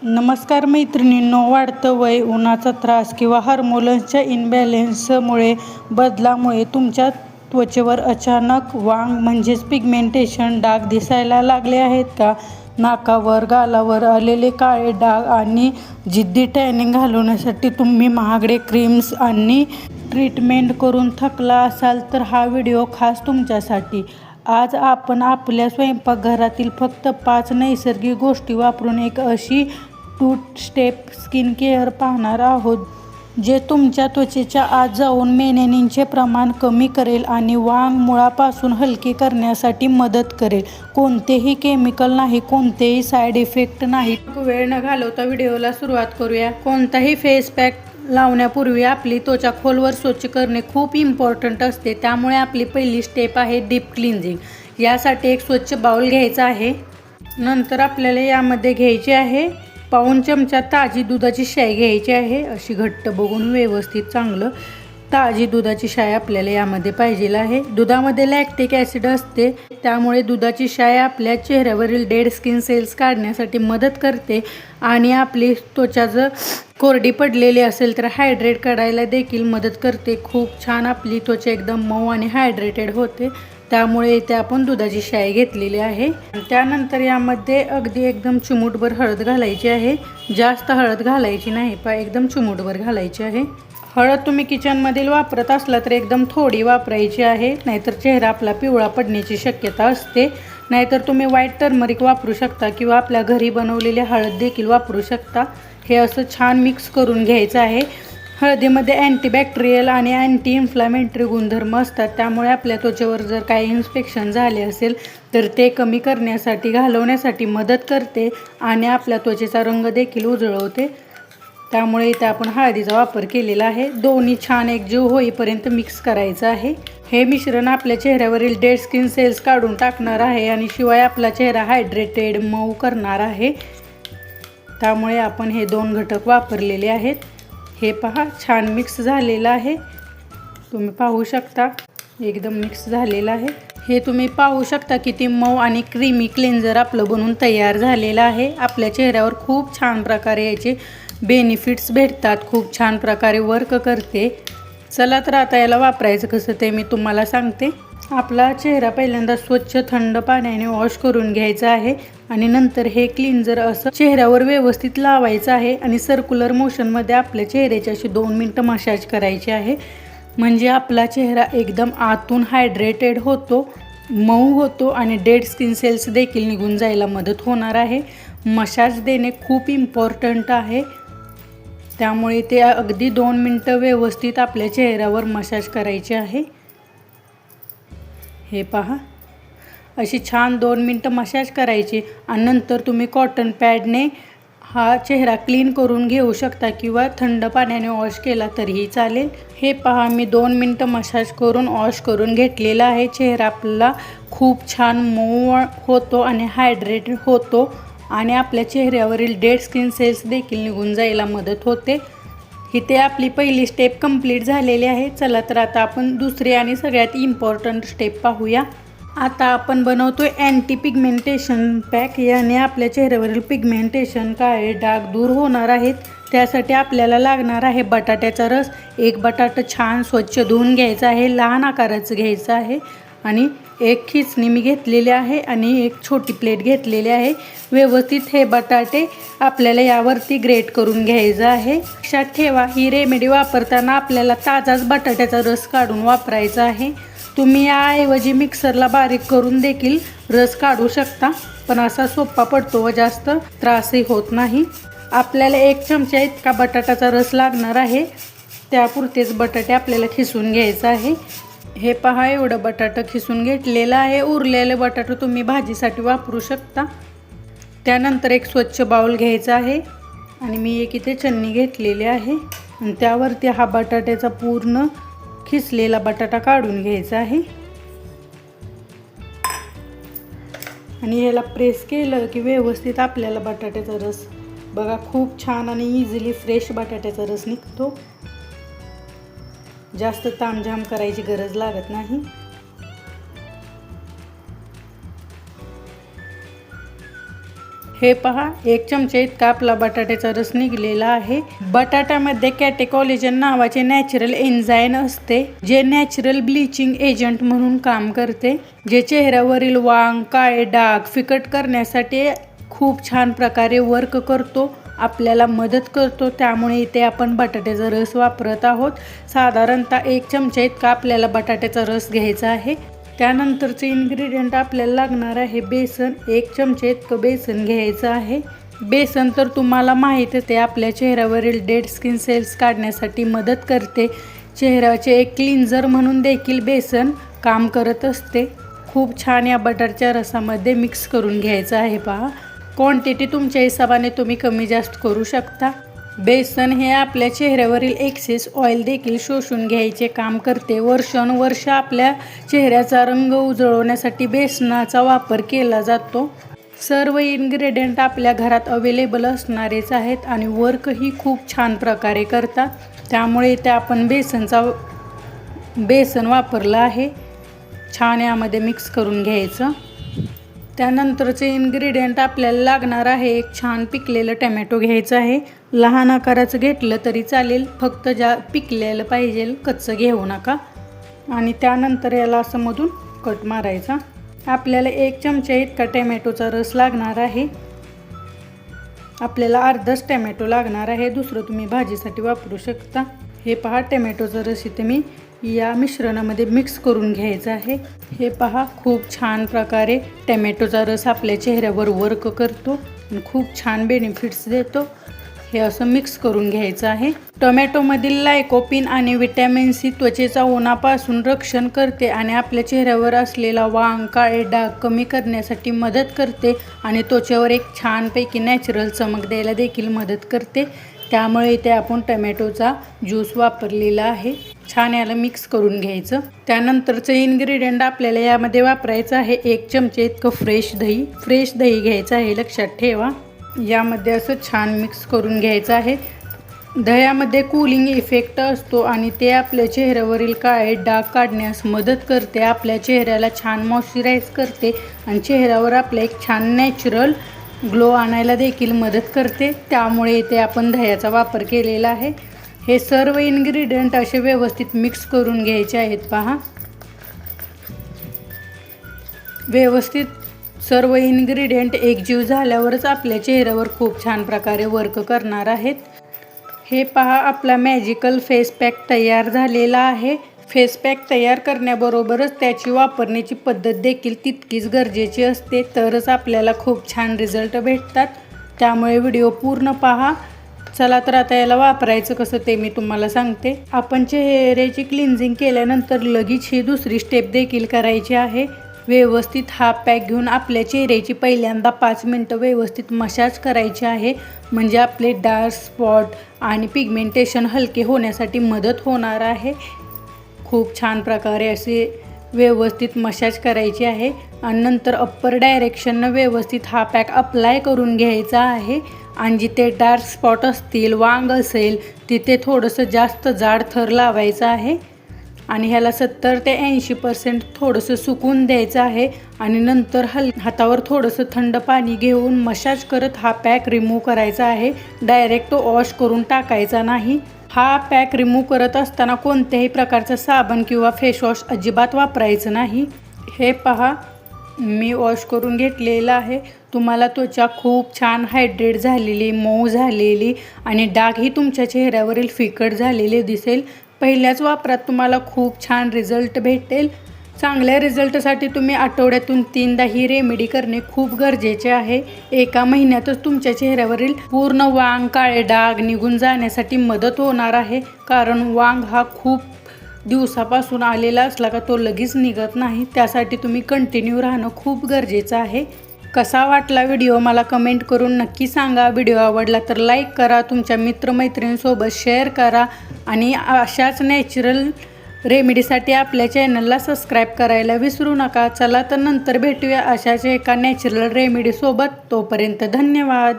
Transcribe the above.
नमस्कार मैत्रिणींनो, वाढतं वय, उन्हाचा त्रास किंवा हार्मोन्सच्या इनबॅलेन्समुळे बदलामुळे तुमच्या त्वचेवर अचानक वांग म्हणजेच पिगमेंटेशन डाग दिसायला लागले आहेत का? नाकावर गालावर आलेले काळे डाग आणि जिद्दी टॅनिंग घालवण्यासाठी तुम्ही महागडे क्रीम्स आणि ट्रीटमेंट करून थकला असाल तर हा व्हिडिओ खास तुमच्यासाठी. आज आपण आपल्या स्वयंपाकघरातील फक्त 5 नैसर्गिक गोष्टी वापरून एक अशी 2 स्टेप स्किन केअर पाहणार आहोत जे तुमच्या त्वचेच्या आत जाऊन मेलॅनिनचे प्रमाण कमी करेल आणि वांग मुळापासून हलके करण्यासाठी मदत करेल. कोणतेही केमिकल नाही, कोणतेही साईड इफेक्ट नाही. वेळ न घालवता व्हिडिओला सुरुवात करूया. कोणताही फेस पॅक लावण्यापूर्वी आपली त्वचा खोलवर स्वच्छ करणे खूप इम्पॉर्टंट असते. त्यामुळे आपली पहिली स्टेप आहे डीप क्लिन्झिंग. यासाठी एक स्वच्छ बाउल घ्यायचा आहे. नंतर आपल्याला यामध्ये घ्यायचे आहे पाऊण चमचा ताजी दुधाची शाई घ्यायची आहे. अशी घट्ट बघून व्यवस्थित चांगलं ताजी दुधाची शाई आपल्याला यामध्ये पाहिजे आहे. दुधामध्ये लॅक्टिक ॲसिड असते, त्यामुळे दुधाची शाई आपल्या चेहऱ्यावरील डेड स्किन सेल्स काढण्यासाठी मदत करते आणि आपली त्वचा जर कोरडी पडलेली असेल तर हायड्रेट करायला देखील मदत करते. खूप छान आपली त्वचा एकदम मऊ आणि हायड्रेटेड होते. त्यामुळे इथे आपण दुधाची शाई घेतलेली आहे. त्यानंतर यामध्ये अगदी एकदम चिमूटभर हळद घालायची आहे. जास्त हळद घालायची नाही, एकदम चिमूटभर घालायची आहे. हळद तुम्ही किचनमधील वापरत असला तर एकदम थोडी वापरायची आहे, नाहीतर चेहरा आपला पिवळा पडण्याची शक्यता असते. नाहीतर तुम्ही व्हाईट टर्मरिक वापरू शकता किंवा आपल्या घरी बनवलेली हळद देखील वापरू शकता. हे असं छान मिक्स करून घ्यायचं आहे. हळदीमध्ये अँटीबॅक्टेरियल आणि अँटी इन्फ्लामेटरी गुणधर्म असतात, त्यामुळे आपल्या त्वचेवर जर काही इन्फेक्शन झाले असेल तर ते कमी करण्यासाठी घालवण्यासाठी मदत करते आणि आपल्या त्वचेचा रंग देखील उजळवते. त्यामुळे इथे आपण हळदीचा वापर केलेला आहे. दोन्ही छान एकजीव होईपर्यंत मिक्स करायचं आहे. हे मिश्रण आपल्या चेहऱ्यावरील डेड स्किन सेल्स काढून टाकणार आहे आणि शिवाय आपला चेहरा हायड्रेटेड मऊ करणार आहे. त्यामुळे आपण हे 2 घटक वापरलेले आहेत. हे पहा, छान मिक्स झालेलं आहे. तुम्ही पाहू शकता एकदम मिक्स झालेलं आहे. हे तुम्ही पाहू शकता किती मऊ आणि क्रीमी क्लेन्झर आपलं बनवून तयार झालेलं आहे. आपल्या चेहऱ्यावर खूप छान प्रकारे याचे बेनिफिट्स भेटतात, खूप छान प्रकारे वर्क करते. चला तर आता याला वापरायचं कसं ते मी तुम्हाला सांगते. आपला चेहरा पहिल्यांदा स्वच्छ थंड पाण्याने वॉश करून घ्यायचा आहे आणि नंतर हे क्लिन्झर असं चेहऱ्यावर व्यवस्थित लावायचं आहे आणि सर्क्युलर मोशनमध्ये आपल्या चेहऱ्याची अशी 2 मिनटं मसाज करायची आहे. म्हणजे आपला चेहरा एकदम आतून हायड्रेटेड होतो, मऊ होतो आणि डेड स्किन सेल्स देखील निघून जायला मदत होणार आहे. मसाज देणे खूप इम्पॉर्टंट आहे, त्यामुळे ते अगदी 2 मिनटं व्यवस्थित आपल्या चेहऱ्यावर मसाज करायचे आहे. हे पहा, अशी छान 2 मिनटं मसाज करायची आणि नंतर तुम्ही कॉटन पॅडने हा चेहरा क्लीन करून घेऊ शकता किंवा थंड पाण्याने वॉश केला तरीही चालेल. हे पहा, मी 2 मिनटं मसाज करून वॉश करून घेतलेला आहे. चेहरा आपला खूप छान मऊ होतो आणि हायड्रेटेड होतो आणि आपल्या चेहऱ्यावरील डेड स्किन सेल्स देखील निघून जायला मदत होते. इथे आपली पहिली स्टेप कंप्लीट झालेली आहे. चला तर आता आपण दुसरी आणि सगळ्यात इम्पॉर्टंट स्टेप पाहूया. आता आपण बनवतोय अँटी पिगमेंटेशन पॅक. याने आपल्या चेहऱ्यावरील पिगमेंटेशन, काळे डाग दूर होणार आहेत. त्यासाठी आपल्याला लागणार आहे बटाट्याचा रस. एक बटाटा छान स्वच्छ धुवून घ्यायचा आहे, लहान आकाराचं घ्यायचं आहे आणि एक खिचणी मी घेतलेली आहे आणि एक छोटी प्लेट घेतलेली आहे. व्यवस्थित हे बटाटे आपल्याला यावरती ग्रेट करून घ्यायचं आहे. लक्षात ठेवा, ही रेमेडी वापरताना आपल्याला ताजाच बटाट्याचा रस काढून वापरायचा आहे. तुम्ही याऐवजी मिक्सरला बारीक करून देखील रस काढू शकता, पण असा सोपा पडतो व जास्त त्रासही होत नाही. आपल्याला 1 चमचा इतका बटाट्याचा रस लागणार आहे. त्यापुरतेच बटाटे आपल्याला खिसून घ्यायचं आहे. हे पहा, एवढं बटाटा खिसून घेतलेलं आहे. उरलेले बटाटे तुम्ही भाजीसाठी वापरू शकता. त्यानंतर एक स्वच्छ बाउल घ्यायचा आहे आणि मी एक इथे चन्नी घेतलेली आहे आणि त्यावरती हा बटाट्याचा पूर्ण खिसलेला बटाटा काढून घ्यायचा आहे आणि याला प्रेस केलं की व्यवस्थित आपल्याला बटाट्याचा रस बघा खूप छान आणि इझिली फ्रेश बटाट्याचा रस निघतो. जास्त तामझाम करायची गरज लागत नाही. हे पहा, 1 चमचा इतका आपला बटाट्याचा रस निघलेला आहे. बटाट्यामध्ये कॅटेकोलिजन नावाचे नॅचरल एन्झाईम असते, जे नॅचरल ब्लिचिंग एजंट म्हणून काम करते, जे चेहऱ्यावरील वांग, काळे डाग फिकट करण्यासाठी खूप छान प्रकारे वर्क करतो, आपल्याला मदत करतो. त्यामुळे इथे आपण बटाट्याचा रस वापरत आहोत. साधारणतः 1 चमचा इतका आपल्याला बटाट्याचा रस घ्यायचा आहे. त्यानंतरचे इन्ग्रेडियंट आपल्याला लागणार आहे बेसन. 1 चमचा इतकं बेसन घ्यायचं आहे. बेसन तर तुम्हाला माहीतच आहे, आपल्या चेहऱ्यावरील डेड स्किन सेल्स काढण्यासाठी मदत करते. चेहऱ्याचे एक क्लिन्झर म्हणून देखील बेसन काम करत असते. खूप छान या बटाट्याच्या रसामध्ये मिक्स करून घ्यायचं आहे. पहा, क्वांटिटी तुमच्या हिशोबाने तुम्ही कमी जास्त करू शकता. बेसन हे आपल्या चेहऱ्यावरील एक्सेस ऑइल देखील शोषून घ्यायचे काम करते. वर्षानुवर्ष आपल्या चेहऱ्याचा रंग उजळवण्यासाठी बेसनाचा वापर केला जातो. सर्व इन्ग्रेडियंट आपल्या घरात अवेलेबल असणारेच आहेत आणि वर्कही खूप छान प्रकारे करतात. त्यामुळे इथे आपण बेसन वापरलं आहे. छान यामध्ये मिक्स करून घ्यायचं. त्यानंतरचे इन्ग्रेडियंट आपल्याला लागणार आहे, एक छान पिकलेलं टमॅटो घ्यायचं आहे. लहान आकाराचं घेतलं तरी चालेल, फक्त पिकलेलं पाहिजे, कच्चं घेऊ नका. आणि त्यानंतर याला असं मधून कट मारायचा. आपल्याला 1 चमचा इतका टमॅटोचा रस लागणार आहे. आपल्याला अर्धाच टमॅटो लागणार आहे, दुसरं तुम्ही भाजीसाठी वापरू शकता. हे पहा, टमॅटोचा रस इथे मी या मिश्रणामध्ये मिक्स करून घ्यायचं आहे. हे पहा, खूप छान प्रकारे टमॅटोचा रस आपल्या चेहऱ्यावर वर्क करतो आणि खूप छान बेनिफिट्स देतो. हे असं मिक्स करून घ्यायचं आहे. टोमॅटोमधील लायकोपिन आणि व्हिटॅमिन सी त्वचेचा उन्हापासून रक्षण करते आणि आपल्या चेहऱ्यावर असलेला वांग, काळे डाग कमी करण्यासाठी मदत करते आणि त्वचेवर एक छानपैकी नॅचरल चमक द्यायला देखील मदत करते. त्यामुळे इथे आपण टमॅटोचा ज्यूस वापरलेला आहे. छान याला मिक्स करून घ्यायचं. त्यानंतरचं इन्ग्रेडियंट आपल्याला यामध्ये वापरायचं आहे, 1 चमचा इतकं फ्रेश दही घ्यायचं आहे, लक्षात ठेवा. यामध्ये असं छान मिक्स करून घ्यायचं आहे. दह्यामध्ये कूलिंग इफेक्ट असतो आणि ते आपल्या चेहऱ्यावरील काळे डाग काढण्यास मदत करते. आपल्या चेहऱ्याला छान मॉइश्चराईज करते आणि चेहऱ्यावर आपला एक छान नॅचरल ग्लो आणायला देखील मदत करते. त्यामुळे इथे आपण दह्याचा वापर केलेला आहे. हे सर्व इन्ग्रेडियंट असे व्यवस्थित मिक्स करून घ्यायचे आहेत. पहा, व्यवस्थित सर्व इन्ग्रेडियंट एकजीव झाल्यावरच आपल्या चेहऱ्यावर खूप छान प्रकारे वर्क करणार आहेत. हे पहा, आपला मॅजिकल फेस पॅक तयार झालेला आहे. फेस पॅक तयार करण्याबरोबरच त्याची वापरण्याची पद्धत देखील तितकीच गरजेची असते, तरच आपल्याला खूप छान रिझल्ट भेटतात. त्यामुळे व्हिडिओ पूर्ण पहा. चला तर आता याला वापरायचं कसं ते मी तुम्हाला सांगते. आपण चेहऱ्याची क्लिन्झिंग केल्यानंतर लगेच ही दुसरी स्टेप देखील करायची आहे. व्यवस्थित हा पॅक घेऊन आपल्या चेहऱ्याची पहिल्यांदा 5 मिनटं व्यवस्थित मसाज करायची आहे, म्हणजे आपले डार्क स्पॉट आणि पिगमेंटेशन हलके होण्यासाठी मदत होणार आहे. खूप छान प्रकारे असे व्यवस्थित मसाज करायची आहे आणि नंतर अप्पर डायरेक्शननं व्यवस्थित हा पॅक अप्लाय करून घ्यायचा आहे. आणि जिथे डार्क स्पॉट असतील, वांग असेल, तिथे थोडंसं जास्त जाड थर लावायचा आहे आणि ह्याला 70 ते 80% थोडंसं सुकून द्यायचं आहे. आणि नंतर हातावर थोडंसं थंड पाणी घेऊन मसाज करत हा पॅक रिमूव्ह करायचा आहे. डायरेक्ट तो वॉश करून टाकायचा नाही. हा पॅक रिमूव्ह करत असताना कोणत्याही प्रकारचा साबण किंवा फेसवॉश अजिबात वापरायचं नाही. हे पहा, मी वॉश करून घेतलेलं आहे. तुम्हाला त्वचा खूप छान हायड्रेट झालेली, मऊ झालेली आणि डागही तुमच्या चेहऱ्यावरील फिकट झालेले दिसेल. पहिल्याच वापरात तुम्हाला खूप छान रिझल्ट भेटेल. चांगल्या रिझल्टसाठी तुम्ही आठवड्यातून 3दा ही रेमेडी करणे खूप गरजेचे आहे. एका महिन्यातच तुमच्या चेहऱ्यावरील पूर्ण वांग, काळे डाग निघून जाण्यासाठी मदत होणार आहे. कारण वांग हा खूप दिवसापासून आलेला असला का तो लगेच निघत नाही. त्यासाठी तुम्ही कंटिन्यू राहणं खूप गरजेचं आहे. कसा वाटला व्हिडिओ मला कमेंट करून नक्की सांगा. व्हिडिओ आवडला तर लाईक करा, तुमच्या मित्रमैत्रिणींसोबत शेअर करा आणि अशाच नॅचरल रेमेडीसाठी आपल्या चॅनलला सबस्क्राईब करायला विसरू नका. चला तर नंतर भेटूया अशाच एका नॅचरल रेमेडीसोबत. तोपर्यंत धन्यवाद.